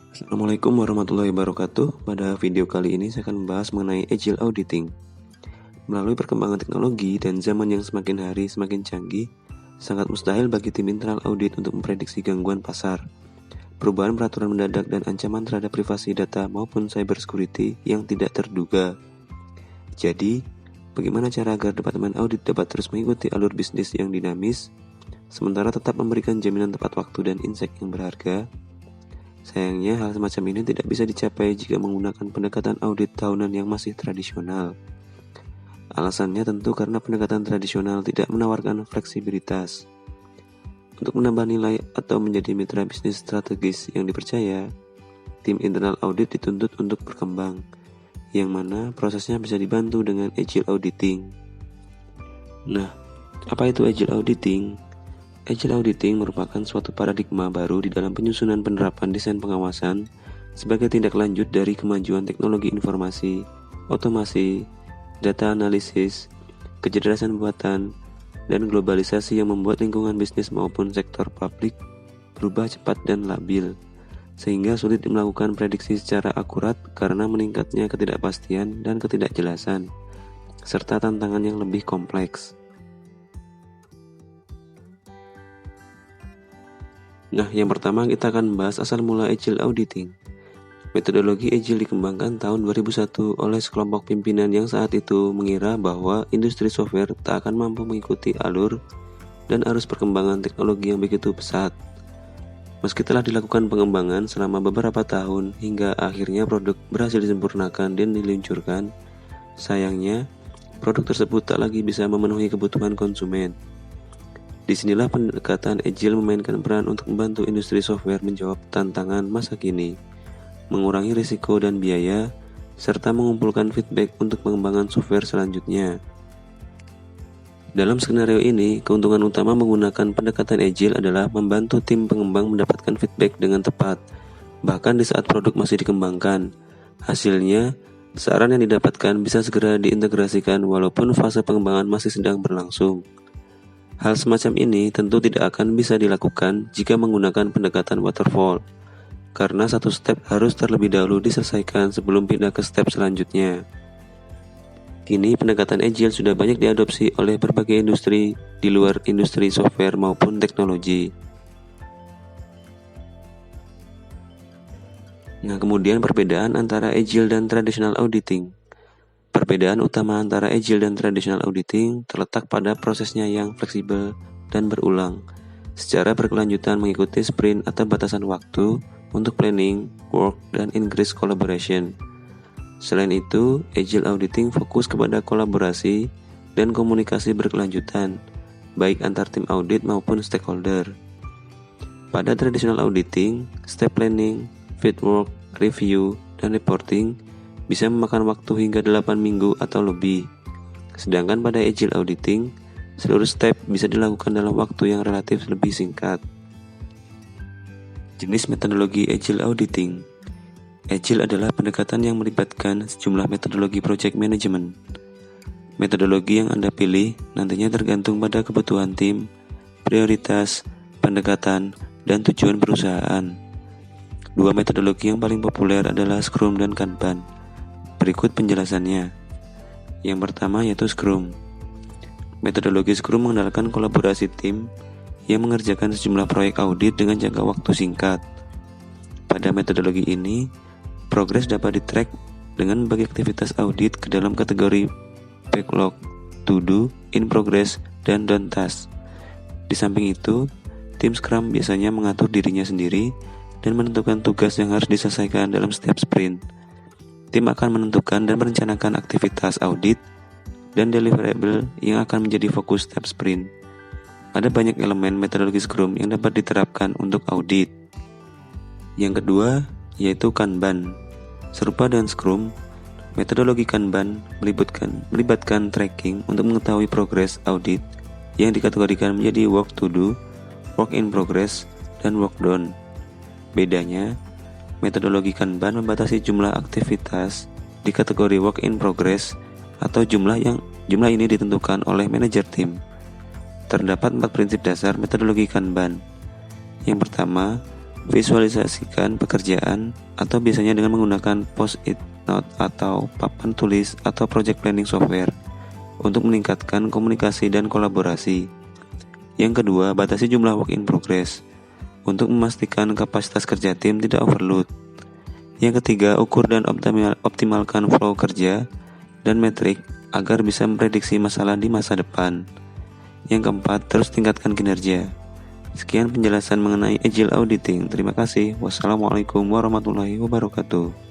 Assalamualaikum warahmatullahi wabarakatuh. Pada video kali ini saya akan membahas mengenai Agile Auditing. Melalui perkembangan teknologi dan zaman yang semakin hari semakin canggih, sangat mustahil bagi tim internal audit untuk memprediksi gangguan pasar, perubahan peraturan mendadak dan ancaman terhadap privasi data maupun cybersecurity yang tidak terduga. Jadi, bagaimana cara agar Departemen Audit dapat terus mengikuti alur bisnis yang dinamis, sementara tetap memberikan jaminan tepat waktu dan insight yang berharga? Sayangnya, hal semacam ini tidak bisa dicapai jika menggunakan pendekatan audit tahunan yang masih tradisional. Alasannya tentu karena pendekatan tradisional tidak menawarkan fleksibilitas. Untuk menambah nilai atau menjadi mitra bisnis strategis yang dipercaya, tim internal audit dituntut untuk berkembang, yang mana prosesnya bisa dibantu dengan Agile Auditing. Nah, apa itu Agile Auditing? Agile Auditing merupakan suatu paradigma baru di dalam penyusunan penerapan desain pengawasan sebagai tindak lanjut dari kemajuan teknologi informasi, otomasi, data analisis, kecerdasan buatan, dan globalisasi yang membuat lingkungan bisnis maupun sektor publik berubah cepat dan labil, sehingga sulit melakukan prediksi secara akurat karena meningkatnya ketidakpastian dan ketidakjelasan, serta tantangan yang lebih kompleks. Nah, yang pertama kita akan membahas asal mula Agile Auditing. Metodologi Agile dikembangkan tahun 2001 oleh sekelompok pimpinan yang saat itu mengira bahwa industri software tak akan mampu mengikuti alur dan arus perkembangan teknologi yang begitu pesat. Meski telah dilakukan pengembangan selama beberapa tahun hingga akhirnya produk berhasil disempurnakan dan diluncurkan, sayangnya produk tersebut tak lagi bisa memenuhi kebutuhan konsumen. Disinilah pendekatan Agile memainkan peran untuk membantu industri software menjawab tantangan masa kini, mengurangi risiko dan biaya, serta mengumpulkan feedback untuk pengembangan software selanjutnya. Dalam skenario ini, keuntungan utama menggunakan pendekatan Agile adalah membantu tim pengembang mendapatkan feedback dengan tepat, bahkan di saat produk masih dikembangkan. Hasilnya, saran yang didapatkan bisa segera diintegrasikan walaupun fase pengembangan masih sedang berlangsung. Hal semacam ini tentu tidak akan bisa dilakukan jika menggunakan pendekatan waterfall, karena satu step harus terlebih dahulu diselesaikan sebelum pindah ke step selanjutnya. Kini pendekatan Agile sudah banyak diadopsi oleh berbagai industri di luar industri software maupun teknologi. Nah, kemudian perbedaan antara Agile dan traditional auditing. Perbedaan utama antara Agile dan traditional auditing terletak pada prosesnya yang fleksibel dan berulang, secara berkelanjutan mengikuti sprint atau batasan waktu untuk planning, work, dan increase collaboration. Selain itu, Agile auditing fokus kepada kolaborasi dan komunikasi berkelanjutan, baik antar tim audit maupun stakeholder. Pada traditional auditing, step planning, field work, review, dan reporting bisa memakan waktu hingga 8 minggu atau lebih. Sedangkan pada Agile Auditing, seluruh step bisa dilakukan dalam waktu yang relatif lebih singkat. Jenis metodologi Agile Auditing. Agile adalah pendekatan yang melibatkan sejumlah metodologi project management. Metodologi yang Anda pilih nantinya tergantung pada kebutuhan tim, prioritas, pendekatan, dan tujuan perusahaan. Dua metodologi yang paling populer adalah Scrum dan Kanban. Berikut penjelasannya. Yang pertama yaitu Scrum. Metodologi Scrum mengandalkan kolaborasi tim yang mengerjakan sejumlah proyek audit dengan jangka waktu singkat. Pada metodologi ini, progres dapat di-track dengan membagi aktivitas audit ke dalam kategori backlog, to do, in progress, dan done task. Di samping itu, tim Scrum biasanya mengatur dirinya sendiri dan menentukan tugas yang harus diselesaikan dalam setiap sprint. Tim akan menentukan dan merencanakan aktivitas audit dan deliverable yang akan menjadi fokus setiap sprint. Ada banyak elemen metodologi Scrum yang dapat diterapkan untuk audit. Yang kedua, yaitu Kanban. Serupa dengan Scrum, metodologi Kanban melibatkan tracking untuk mengetahui progres audit yang dikategorikan menjadi work to do, work in progress, dan work done. Bedanya, metodologi Kanban membatasi jumlah aktivitas di kategori work in progress atau jumlah ini ditentukan oleh manajer tim. Terdapat 4 prinsip dasar metodologi Kanban. Yang pertama, Visualisasikan pekerjaan atau biasanya dengan menggunakan post-it note atau papan tulis atau project planning software untuk meningkatkan komunikasi dan kolaborasi. Yang kedua, batasi jumlah work in progress untuk memastikan kapasitas kerja tim tidak overload. Yang ketiga, ukur dan optimalkan flow kerja dan metrik agar bisa memprediksi masalah di masa depan. Yang keempat, terus tingkatkan kinerja. Sekian penjelasan mengenai Agile Auditing. Terima kasih. Wassalamualaikum warahmatullahi wabarakatuh.